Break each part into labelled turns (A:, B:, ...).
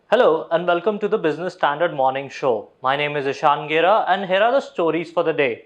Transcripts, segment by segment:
A: Hello and welcome to the Business Standard Morning Show. My name is Ishan Gera and here are the stories for the day.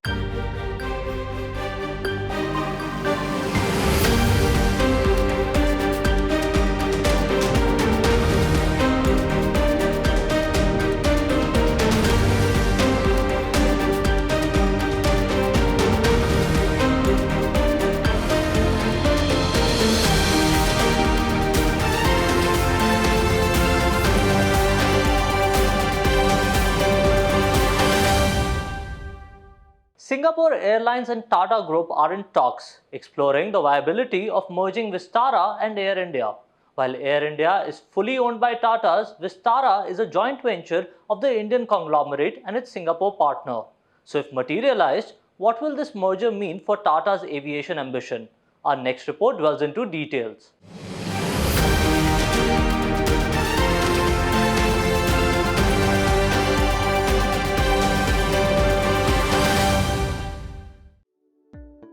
A: Singapore Airlines and Tata Group are in talks, exploring the viability of merging Vistara and Air India. While Air India is fully owned by Tatas, Vistara is a joint venture of the Indian conglomerate and its Singapore partner. So, if materialized, what will this merger mean for Tata's aviation ambition? Our next report dwells into details.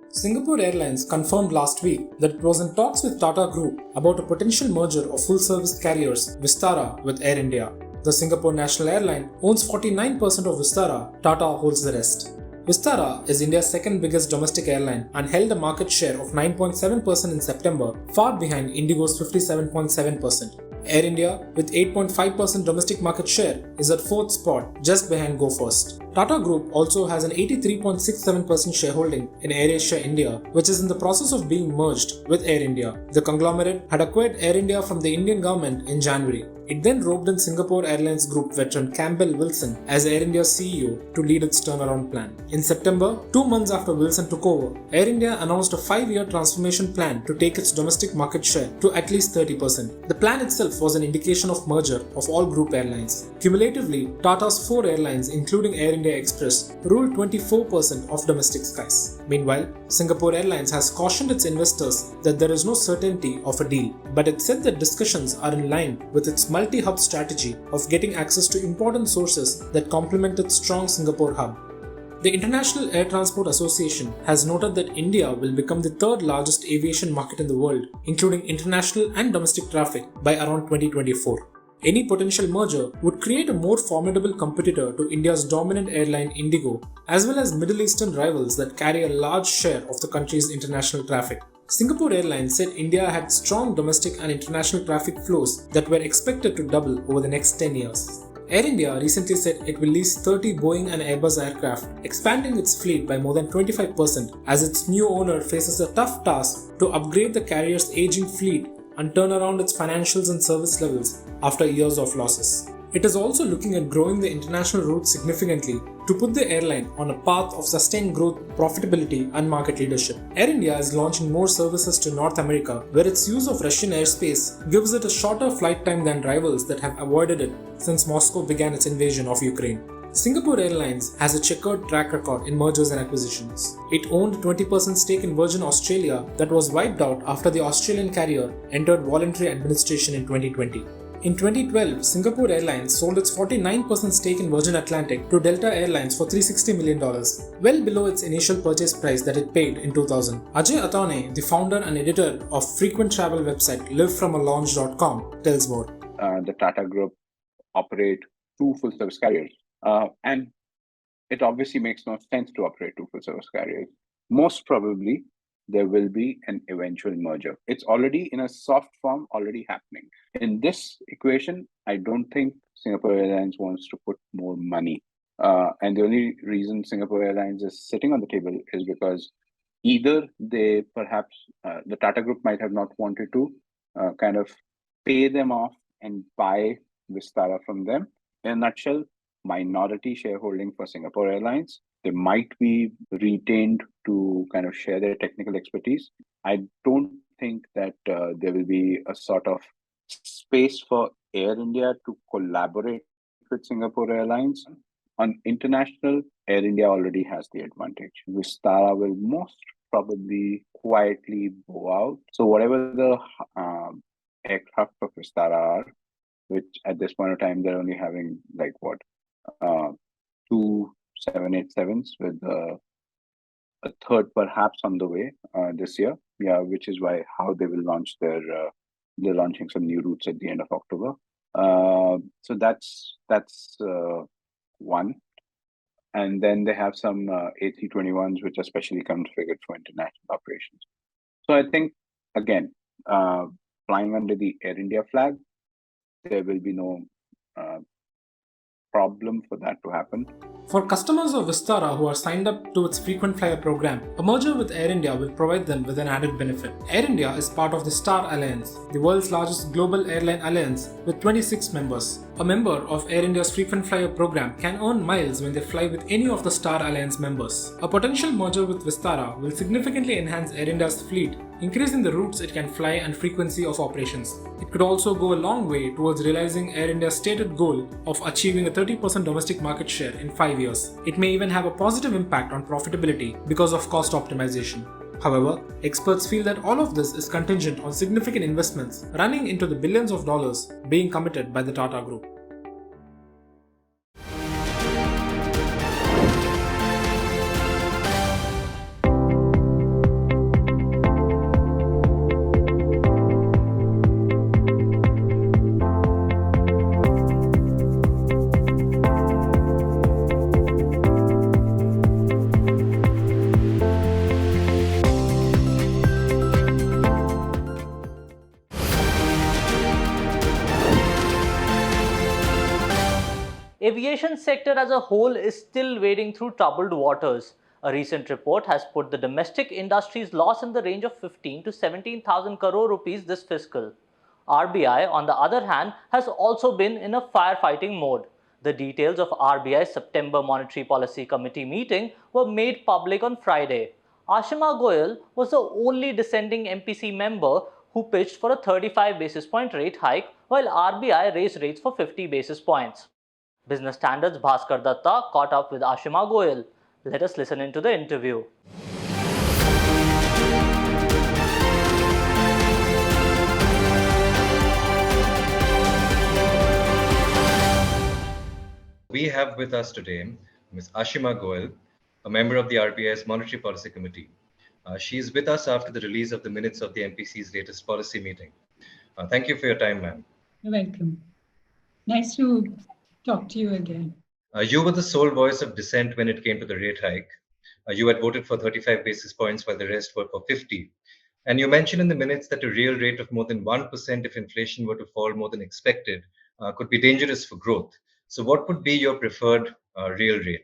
B: Singapore Airlines confirmed last week that it was in talks with Tata Group about a potential merger of full-service carriers Vistara with Air India. The Singapore national airline owns 49% of Vistara, Tata holds the rest. Vistara is India's second biggest domestic airline and held a market share of 9.7% in September, far behind Indigo's 57.7%. Air India, with 8.5% domestic market share, is at 4th spot, just behind Go First. Tata Group also has an 83.67% shareholding in AirAsia India, which is in the process of being merged with Air India. The conglomerate had acquired Air India from the Indian government in January. It then roped in Singapore Airlines Group veteran Campbell Wilson as Air India's CEO to lead its turnaround plan. In September, 2 months after Wilson took over, Air India announced a 5-year transformation plan to take its domestic market share to at least 30%. The plan itself was an indication of merger of all group airlines. Cumulatively, Tata's 4 airlines, including Air India Express, ruled 24% of domestic skies. Meanwhile, Singapore Airlines has cautioned its investors that there is no certainty of a deal, but it said that discussions are in line with its multi-hub strategy of getting access to important sources that complement its strong Singapore hub. The International Air Transport Association has noted that India will become the third largest aviation market in the world, including international and domestic traffic, by around 2024. Any potential merger would create a more formidable competitor to India's dominant airline Indigo, as well as Middle Eastern rivals that carry a large share of the country's international traffic. Singapore Airlines said India had strong domestic and international traffic flows that were expected to double over the next 10 years. Air India recently said it will lease 30 Boeing and Airbus aircraft, expanding its fleet by more than 25% as its new owner faces a tough task to upgrade the carrier's aging fleet and turn around its financials and service levels after years of losses. It is also looking at growing the international routes significantly to put the airline on a path of sustained growth, profitability, and market leadership. Air India is launching more services to North America, where its use of Russian airspace gives it a shorter flight time than rivals that have avoided it since Moscow began its invasion of Ukraine. Singapore Airlines has a checkered track record in mergers and acquisitions. It owned a 20% stake in Virgin Australia that was wiped out after the Australian carrier entered voluntary administration in 2020. In 2012, Singapore Airlines sold its 49% stake in Virgin Atlantic to Delta Airlines for $360 million, well below its initial purchase price that it paid in 2000. Ajay Atane, the founder and editor of frequent travel website livefromalounge.com, tells more.
C: The Tata Group operate 2 full-service carriers, and it obviously makes no sense to operate 2 full-service carriers. Most probably, there will be an eventual merger. It's already in a soft form, already happening. In this equation, I don't think Singapore Airlines wants to put more money. And the only reason Singapore Airlines is sitting on the table is because either they perhaps, the Tata Group might have not wanted to kind of pay them off and buy Vistara from them. In a nutshell, minority shareholding for Singapore Airlines. They might be retained to kind of share their technical expertise. I don't think that there will be a sort of space for Air India to collaborate with Singapore Airlines. On international, Air India already has the advantage. Vistara will most probably quietly bow out. So whatever the aircraft of Vistara are, which at this point of time, they're only having like what, 2 787s with a third perhaps on the way this year. Yeah, which is how they will launch they're launching some new routes at the end of October. So that's one. And then they have some A321s, which are specially configured for international operations. So I think, again, flying under the Air India flag, there will be no problem for that to happen.
B: For customers of Vistara who are signed up to its frequent flyer program, a merger with Air India will provide them with an added benefit. Air India is part of the Star Alliance, the world's largest global airline alliance with 26 members. A member of Air India's frequent flyer program can earn miles when they fly with any of the Star Alliance members. A potential merger with Vistara will significantly enhance Air India's fleet, increasing the routes it can fly and frequency of operations. It could also go a long way towards realizing Air India's stated goal of achieving a 30% domestic market share in 5 years. It may even have a positive impact on profitability because of cost optimization. However, experts feel that all of this is contingent on significant investments running into the billions of dollars being committed by the Tata Group.
A: Aviation sector as a whole is still wading through troubled waters. A recent report has put the domestic industry's loss in the range of 15 to 17,000 crore rupees this fiscal. RBI, on the other hand, has also been in a firefighting mode. The details of RBI's September Monetary Policy Committee meeting were made public on Friday. Ashima Goyal was the only dissenting MPC member who pitched for a 35 basis point rate hike, while RBI raised rates for 50 basis points. Business Standard's Bhaskar Datta caught up with Ashima Goyal. Let us listen into the interview.
D: We have with us today Ms. Ashima Goyal, a member of the RBI's Monetary Policy Committee. She is with us after the release of the minutes of the MPC's latest policy meeting. Thank you for your time, ma'am.
E: You're welcome. Nice to talk to you again.
D: You were the sole voice of dissent when it came to the rate hike. You had voted for 35 basis points while the rest were for 50. And you mentioned in the minutes that a real rate of more than 1% if inflation were to fall more than expected could be dangerous for growth. So what would be your preferred real rate?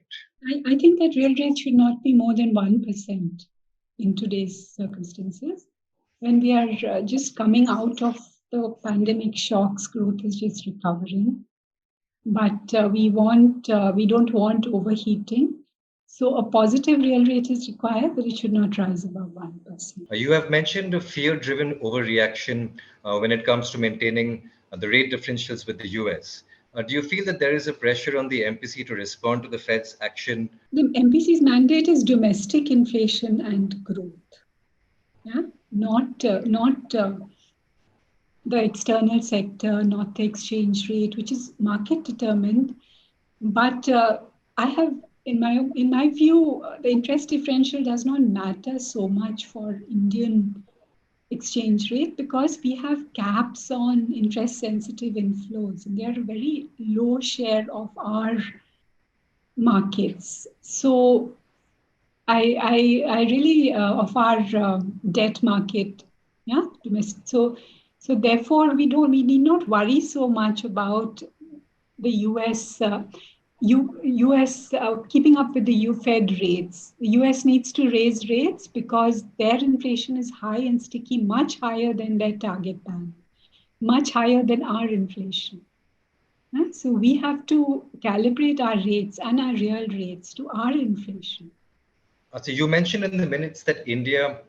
E: I think that real rate should not be more than 1% in today's circumstances. When we are just coming out of the pandemic shocks, growth is just recovering. But we don't want overheating. So a positive real rate is required, but it should not rise above 1%.
D: You have mentioned a fear-driven overreaction when it comes to maintaining the rate differentials with the US. Do you feel that there is a pressure on the MPC to respond to the Fed's action?
E: The MPC's mandate is domestic inflation and growth. Yeah, not the external sector, not the exchange rate, which is market determined. But I have, in my view, the interest differential does not matter so much for Indian exchange rate because we have caps on interest sensitive inflows and they are a very low share of our markets. So I really of our debt market, yeah, domestic. So therefore, we need not worry so much about the US keeping up with the Fed rates. The US needs to raise rates because their inflation is high and sticky, much higher than their target band, much higher than our inflation. So we have to calibrate our rates and our real rates to our inflation.
D: So you mentioned in the minutes that India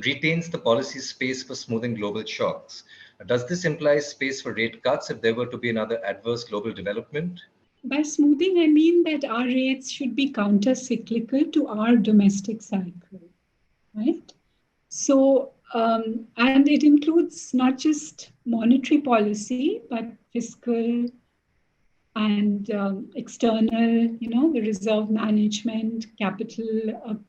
D: retains the policy space for smoothing global shocks. Does this imply space for rate cuts if there were to be another adverse global development?
E: By smoothing, I mean that our rates should be counter-cyclical to our domestic cycle, right? So, and it includes not just monetary policy, but fiscal and external, the reserve management, capital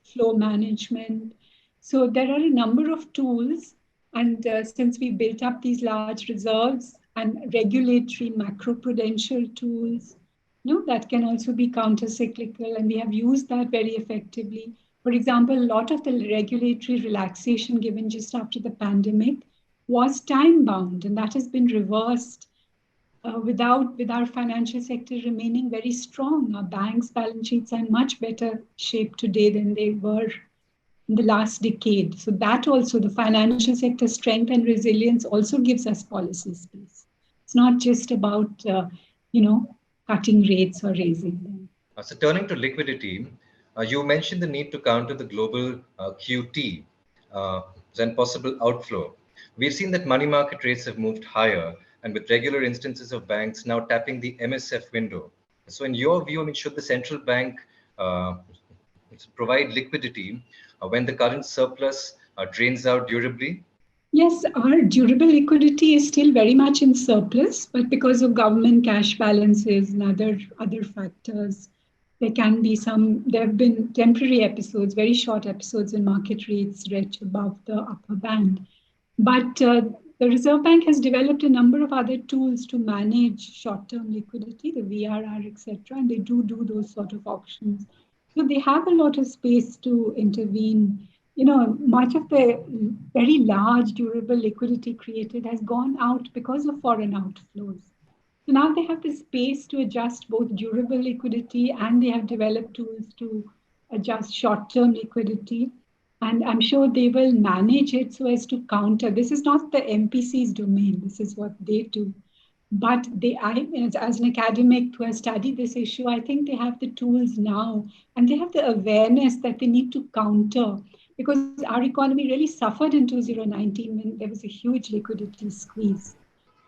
E: flow management. So there are a number of tools. And since we built up these large reserves and regulatory macro-prudential tools, that can also be counter-cyclical, and we have used that very effectively. For example, a lot of the regulatory relaxation given just after the pandemic was time-bound, and that has been reversed with our financial sector remaining very strong. Our banks' balance sheets are in much better shape today than they were in the last decade. So that also, the financial sector strength and resilience also gives us policy space. It's not just about, cutting rates or raising them.
D: So turning to liquidity, you mentioned the need to counter the global QT and possible outflow. We've seen that money market rates have moved higher, and with regular instances of banks now tapping the MSF window. So in your view, should the central bank provide liquidity when the current surplus drains out durably?
E: Yes, our durable liquidity is still very much in surplus, but because of government cash balances and other factors, there have been temporary episodes, very short episodes when market rates reach above the upper band. But the Reserve Bank has developed a number of other tools to manage short-term liquidity, the VRR, etc., and they do those sort of auctions. So they have a lot of space to intervene. Much of the very large durable liquidity created has gone out because of foreign outflows. So now they have the space to adjust both durable liquidity, and they have developed tools to adjust short-term liquidity. And I'm sure they will manage it so as to counter. This is not the MPC's domain. This is what they do. But as an academic who has studied this issue, I think they have the tools now, and they have the awareness that they need to counter, because our economy really suffered in 2019 when there was a huge liquidity squeeze.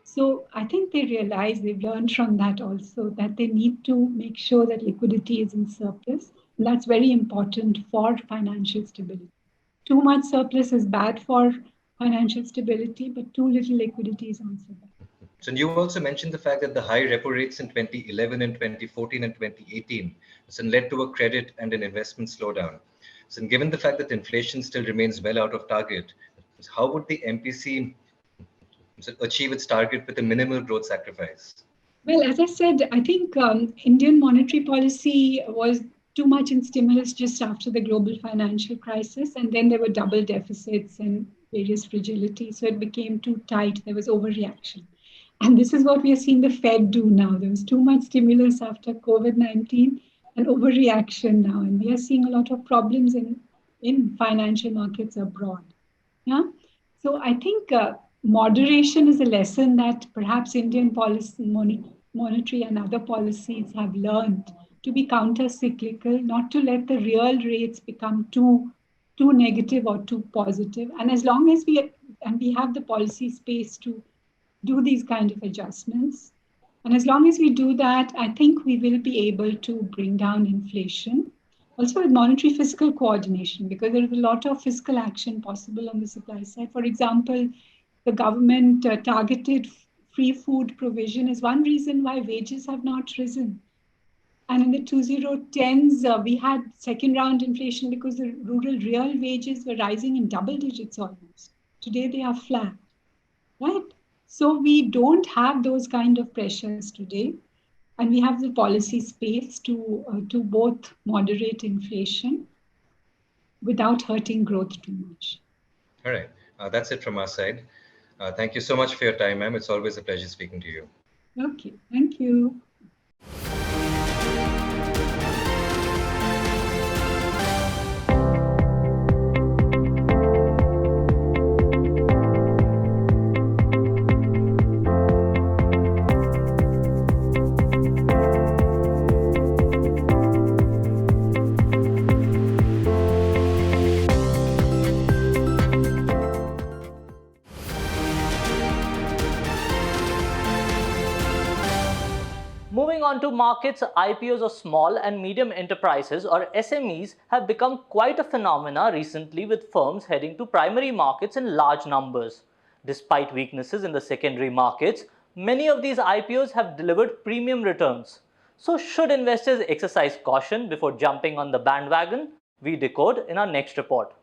E: So I think they realize, they've learned from that also, that they need to make sure that liquidity is in surplus. And that's very important for financial stability. Too much surplus is bad for financial stability, but too little liquidity is also bad.
D: So you also mentioned the fact that the high repo rates in 2011 and 2014 and 2018 led to a credit and an investment slowdown. So given the fact that inflation still remains well out of target, how would the MPC achieve its target with a minimal growth sacrifice?
E: Well, as I said, I think Indian monetary policy was too much in stimulus just after the global financial crisis, and then there were double deficits and various fragilities, so it became too tight. There was overreaction. And this is what we are seeing the Fed do now. There was too much stimulus after COVID-19 and overreaction now. And we are seeing a lot of problems in financial markets abroad. Yeah. So I think moderation is a lesson that perhaps Indian policy, monetary and other policies have learned, to be counter-cyclical, not to let the real rates become too negative or too positive. And as long as we have the policy space to do these kind of adjustments, and as long as we do that, I think we will be able to bring down inflation. Also with monetary fiscal coordination, because there is a lot of fiscal action possible on the supply side. For example, the government targeted free food provision is one reason why wages have not risen. And in the 2010s, we had second round inflation because the rural real wages were rising in double digits almost. Today they are flat, right? So we don't have those kind of pressures today. And we have the policy space to both moderate inflation without hurting growth too much.
D: All right. That's it from our side. Thank you so much for your time, ma'am. It's always a pleasure speaking to you.
E: Okay. Thank you.
A: Moving on to markets, IPOs of small and medium enterprises or SMEs have become quite a phenomena recently, with firms heading to primary markets in large numbers. Despite weaknesses in the secondary markets, many of these IPOs have delivered premium returns. So should investors exercise caution before jumping on the bandwagon? We decode in our next report.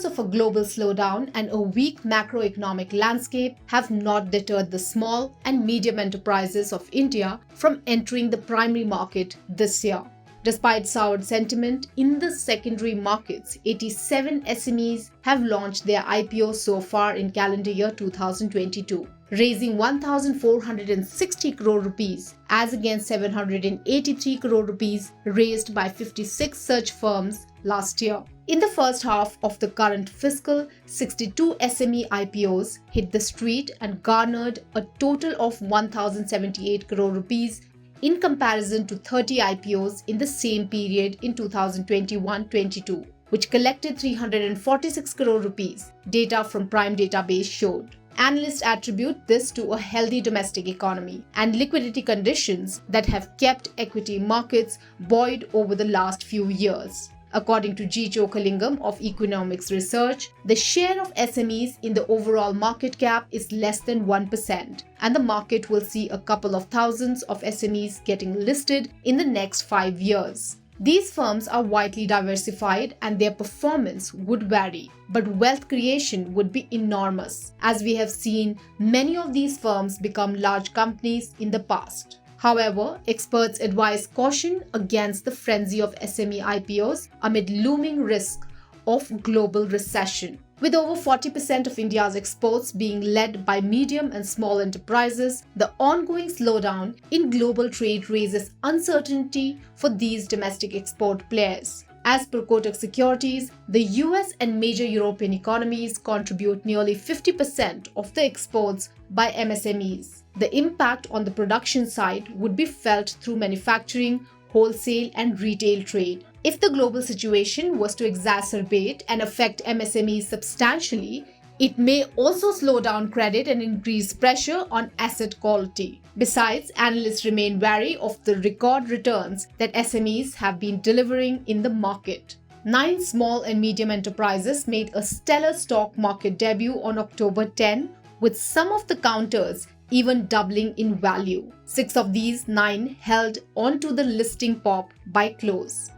F: of a global slowdown and a weak macroeconomic landscape have not deterred the small and medium enterprises of India from entering the primary market this year. Despite soured sentiment in the secondary markets, 87 SMEs have launched their IPO so far in calendar year 2022, raising 1,460 crore rupees as against 783 crore rupees raised by 56 such firms last year. In the first half of the current fiscal, 62 SME IPOs hit the street and garnered a total of 1,078 crore rupees in comparison to 30 IPOs in the same period in 2021-22, which collected 346 crore rupees, data from Prime Database showed. Analysts attribute this to a healthy domestic economy and liquidity conditions that have kept equity markets buoyed over the last few years. According to G. Chokalingam of Economics Research, the share of SMEs in the overall market cap is less than 1%, and the market will see a couple of thousands of SMEs getting listed in the next 5 years. These firms are widely diversified and their performance would vary, but wealth creation would be enormous, as we have seen many of these firms become large companies in the past. However, experts advise caution against the frenzy of SME IPOs amid looming risk of global recession. With over 40% of India's exports being led by medium and small enterprises, the ongoing slowdown in global trade raises uncertainty for these domestic export players. As per Kotak Securities, the US and major European economies contribute nearly 50% of the exports by MSMEs. The impact on the production side would be felt through manufacturing, wholesale and retail trade. If the global situation was to exacerbate and affect MSMEs substantially, it may also slow down credit and increase pressure on asset quality. Besides, analysts remain wary of the record returns that SMEs have been delivering in the market. 9 small and medium enterprises made a stellar stock market debut on October 10, with some of the counters even doubling in value. 6 of these 9 held onto the listing pop by close.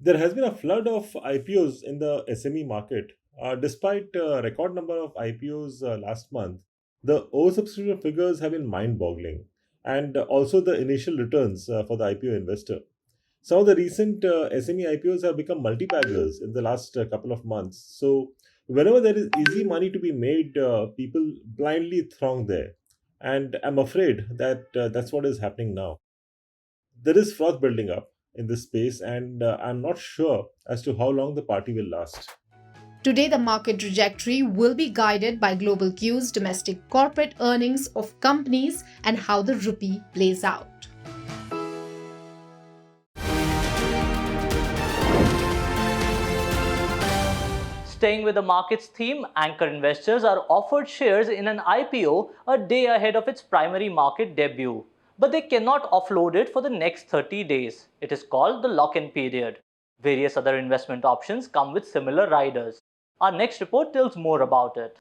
G: There has been a flood of IPOs in the SME market. Despite a record number of IPOs last month, the oversubscription figures have been mind-boggling, and also the initial returns for the IPO investor. Some of the recent SME IPOs have become multi-baggers in the last couple of months. So whenever there is easy money to be made, people blindly throng there. And I'm afraid that that's what is happening now. There is froth building up in this space, and I'm not sure as to how long the party will last.
F: Today, the market trajectory will be guided by global cues, domestic corporate earnings of companies, and how the rupee plays out.
A: Staying with the markets theme, anchor investors are offered shares in an IPO a day ahead of its primary market debut. But they cannot offload it for the next 30 days. It is called the lock-in period. Various other investment options come with similar riders. Our next report tells more about it.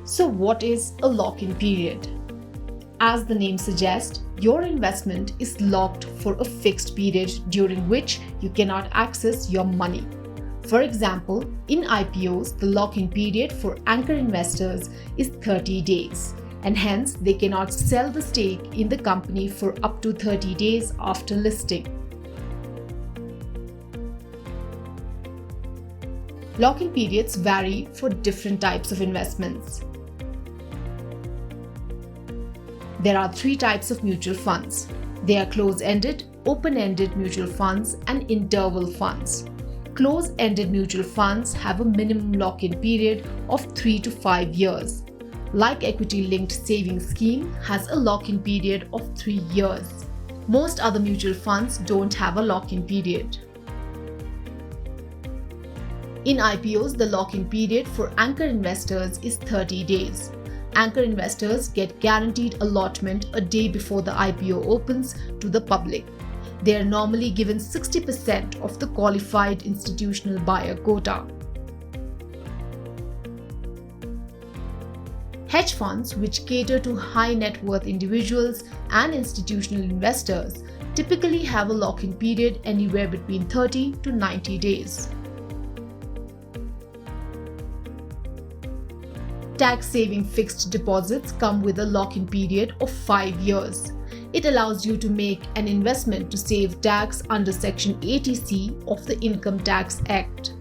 F: So what is a lock-in period? As the name suggests, your investment is locked for a fixed period during which you cannot access your money. For example, in IPOs, the lock-in period for anchor investors is 30 days, and hence they cannot sell the stake in the company for up to 30 days after listing. Lock-in periods vary for different types of investments. There are 3 types of mutual funds. They are close-ended, open-ended mutual funds, and interval funds. Close-ended mutual funds have a minimum lock-in period of 3 to 5 years. Like equity-linked savings scheme has a lock-in period of 3 years. Most other mutual funds don't have a lock-in period. In IPOs, the lock-in period for anchor investors is 30 days. Anchor investors get guaranteed allotment a day before the IPO opens to the public. They are normally given 60% of the qualified institutional buyer quota. Hedge funds, which cater to high net worth individuals and institutional investors, typically have a lock-in period anywhere between 30 to 90 days. Tax-saving fixed deposits come with a lock-in period of 5 years. It allows you to make an investment to save tax under Section 80C of the Income Tax Act.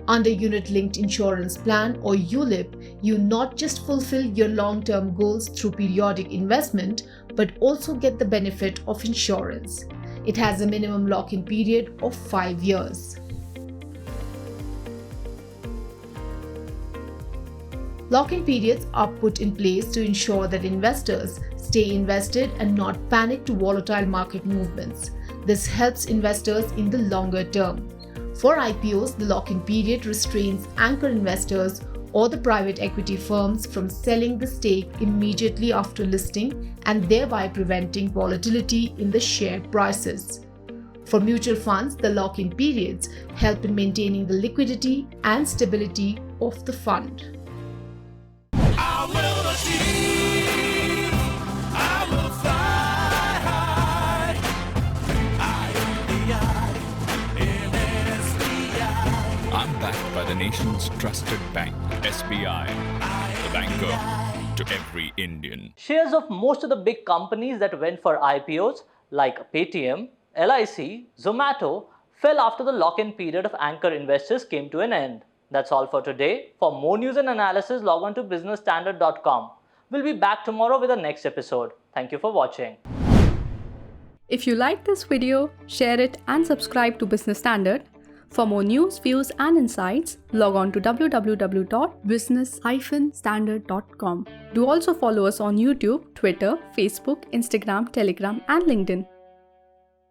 F: Under Unit-Linked Insurance Plan or ULIP, you not just fulfill your long-term goals through periodic investment, but also get the benefit of insurance. It has a minimum lock-in period of 5 years. Lock-in periods are put in place to ensure that investors stay invested and not panic to volatile market movements. This helps investors in the longer term. For IPOs, the lock-in period restrains anchor investors or the private equity firms from selling the stake immediately after listing and thereby preventing volatility in the share prices. For mutual funds, the lock-in periods help in maintaining the liquidity and stability of the fund.
H: I will achieve, I will fly high. SBI.
I: I'm backed by the nation's trusted bank, SBI, the banker to every Indian.
A: Shares of most of the big companies that went for IPOs like Paytm, LIC, Zomato fell after the lock-in period of anchor investors came to an end. That's all for today. For more news and analysis, log on to businessstandard.com. We'll be back tomorrow with the next episode. Thank you for watching.
J: If you like this video, share it and subscribe to Business Standard. For more news, views and insights, log on to www.business-standard.com. Do also follow us on YouTube, Twitter, Facebook, Instagram, Telegram and LinkedIn.